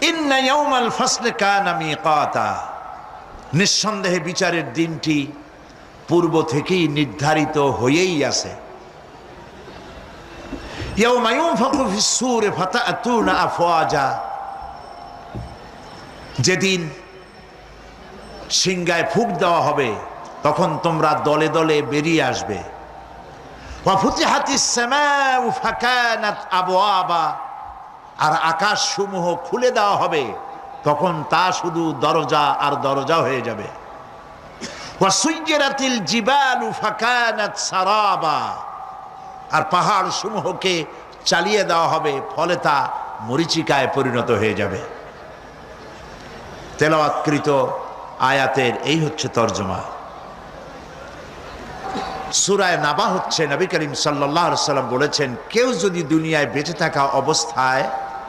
ইন্না ইয়াউমাল ফাসলি কানা মিকাতা, নিঃসন্দেহে বিচারের দিনটি পূর্ব থেকেই নির্ধারিত হয়েই আছে। ইয়াউমা ইউনফাখু ফিস-সূরি ফাতা'তুনা আফওয়াজা, যেদিন সিংহায় ফুঁক দেওয়া হবে তখন তোমরা দলে দলে বেরিয়ে আসবে। ওয়া ফুতিহাতিস সামাউ ফাকানাত আবওয়াবা, আর আকাশ সমূহ খুলে দেওয়া হবে তখন তা শুধু দরজা আর দরজা হয়ে যাবে। ওয়া সুয়্যিরাতিল জিবালু ফাকানাত সারাবা, আর পাহাড় সমূহকে চালিয়ে দেওয়া হবে, ফলে তা মরীচিকায় পরিণত হয়ে যাবে। তেলাওয়াতকৃত আয়াতের এই হচ্ছে তর্জমা। সূরা নাবা হচ্ছে, নবী করিম সাল্লাল্লাহু আলাইহি ওয়াসাল্লাম বলেছেন, কেউ যদি দুনিয়ায় বেঁচে থাকা অবস্থায়